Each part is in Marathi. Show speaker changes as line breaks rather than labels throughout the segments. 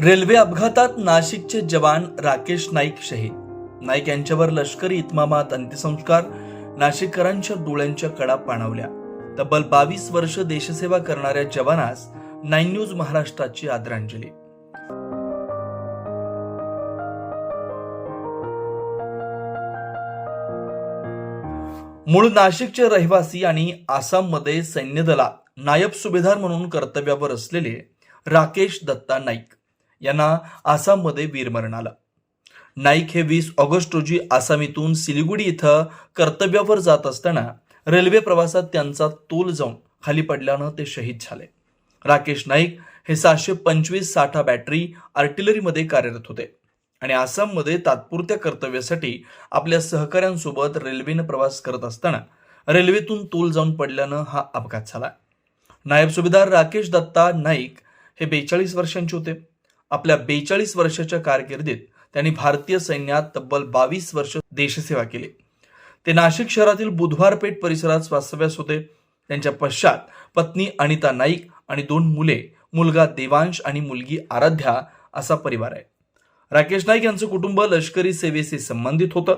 रेल्वे अपघातात नाशिकचे जवान राकेश नाईक शहीद. नाईक यांच्यावर लष्करी इतमामात अंत्यसंस्कार. नाशिककरांच्या डोळ्यांच्या कडा पाणावल्या. तब्बल 22 वर्ष देशसेवा करणाऱ्या जवानास 9 न्यूज महाराष्ट्राची आदरांजली. मूळ नाशिकचे रहिवासी आणि आसाममध्ये सैन्य दलात नायब सुभेदार म्हणून कर्तव्यावर असलेले राकेश दत्ता नाईक यांना आसाममध्ये वीरमरण आलं. नाईक हे 20 ऑगस्ट रोजी आसामीतून सिलिगुडी इथं कर्तव्यावर जात असताना रेल्वे प्रवासात त्यांचा तोल जाऊन खाली पडल्यानं ते शहीद झाले. राकेश नाईक हे 725 साठा बॅटरी आर्टिलरीमध्ये कार्यरत होते आणि आसाममध्ये तात्पुरत्या कर्तव्यासाठी आपल्या सहकाऱ्यांसोबत रेल्वेनं प्रवास करत असताना रेल्वेतून तोल जाऊन पडल्यानं हा अपघात झाला. नायब सुभेदार राकेश दत्ता नाईक हे 42 वर्षांचे होते. आपल्या 42 वर्षाच्या कारकिर्दीत त्यांनी भारतीय सैन्यात तब्बल 22 वर्ष देशसेवा केली. ते नाशिक शहरातील बुधवारपेठ परिसरात वास्तव्यास होते. त्यांच्या पश्चात पत्नी अनिता नाईक आणि 2 मुले, मुलगा देवांश आणि मुलगी आराध्या असा परिवार आहे. राकेश नाईक यांचं कुटुंब लष्करी सेवेशी संबंधित होतं.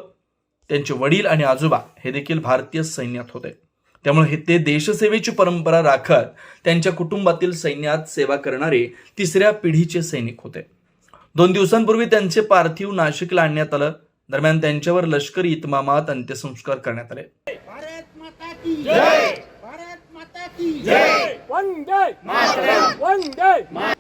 त्यांचे वडील आणि आजोबा हे देखील भारतीय सैन्यात होते. त्यामुळे ते देशसेवेची परंपरा राखत त्यांच्या कुटुंबातील सैन्यात सेवा करणारे 3ऱ्या पिढीचे सैनिक होते. 2 दिवसांपूर्वी त्यांचे पार्थिव नाशिकला आणण्यात आलं. दरम्यान त्यांच्यावर लष्करी इतमामात अंत्यसंस्कार करण्यात आले.
भारत माता की जय, भारत माता की जय, वंदे मातरम, वंदे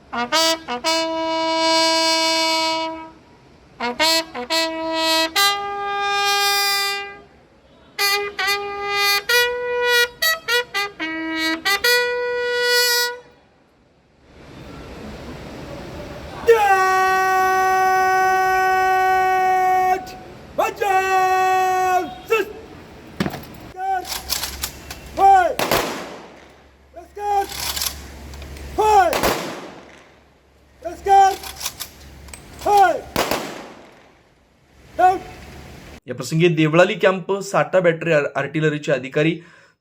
या प्रसंगी देवळाली कॅम्प साठा बॅटरी आर्टिलरीचे अधिकारी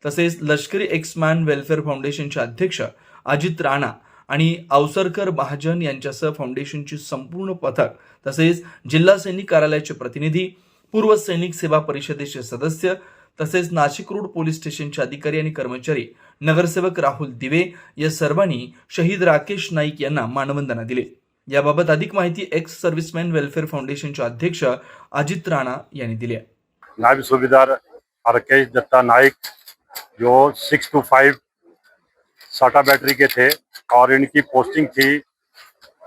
तसेच लष्करी एक्समॅन वेलफेअर फाउंडेशनचे अध्यक्ष अजित राणा आणि अवसरकर महाजन यांच्यासह फाउंडेशनची संपूर्ण पथक तसेच जिल्हा सैनिक कार्यालयाचे प्रतिनिधी, पूर्व सैनिक सेवा परिषदेचे सदस्य तसेच नाशिक रोड पोलीस स्टेशनचे अधिकारी आणि कर्मचारी, नगरसेवक राहुल दिवे या सर्वांनी शहीद राकेश नाईक यांना मानवंदना दिली. याबाबत अधिक माहिती एक्स सर्व्हिसमॅन वेलफेअर फाउंडेशनचे अध्यक्ष अजित राणा यांनी दिली आहे.
नायब सुभेदार राकेश दत्ता नाइक जो 625 साटा बैटरी के थे और इनकी पोस्टिंग थी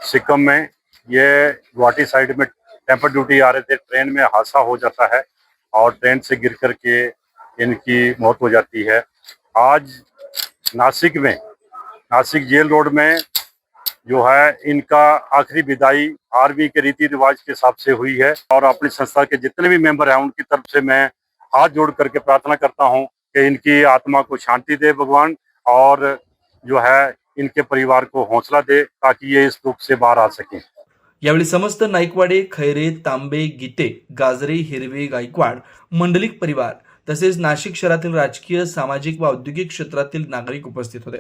सिक्किम में. ये गुवाहाटी साइड में टेम्पर ड्यूटी आ रहे थे. ट्रेन में हादसा हो जाता है और ट्रेन से गिर करके इनकी मौत हो जाती है. आज नासिक में, नासिक जेल रोड में जो है इनका आखिरी विदाई आर्मी के रीति रिवाज के हिसाब से हुई है. और अपनी संस्था के जितने भी मेंबर हैं उनकी तरफ से मैं हाथ जोड़ करके प्रार्थना करता हूं कि इनकी आत्मा को शांति दे भगवान और जो है इनके परिवार को हौसला दे ताकि ये इस दुख से बाहर आ सकें.
यावेळी समस्त नाईकवाडे, खैरे, तांबे, गीते, गाजरे, हिरवे, गायकवाड, मंडलिक परिवार तसेच नाशिक शहरातील राजकीय, सामाजिक व औद्योगिक क्षेत्रातील नागरिक उपस्थित होते.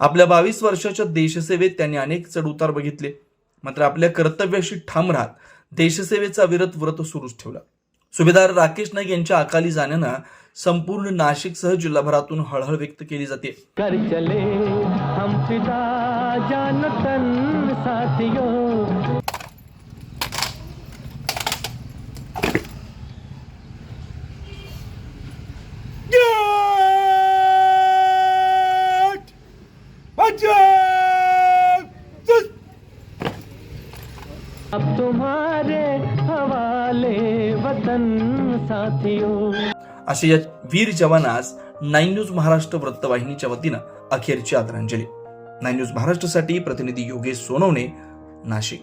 आपल्या 22 वर्षाच्या देशसेवेत त्यांनी अनेक चढउतार बघितले, मात्र आपल्या कर्तव्याशी ठाम राहत देशसेवेचा अविरत व्रत सुरूच ठेवला. सुभेदार राकेश नाईक यांच्या अकाली जाण्यानं संपूर्ण नाशिकसह जिल्हाभरातून हळहळ व्यक्त केली जाते.
कर चले हम फिदा जान तन साथियों. अब तुम्हारे हवाले वतन साथियों.
असे या वीर जवानास 9 न्यूज महाराष्ट्र वृत्तवाहिनीच्या वतीनं अखेरची आदरांजली. 9 न्यूज महाराष्ट्रासाठी प्रतिनिधी योगेश सोनवणे, नाशिक.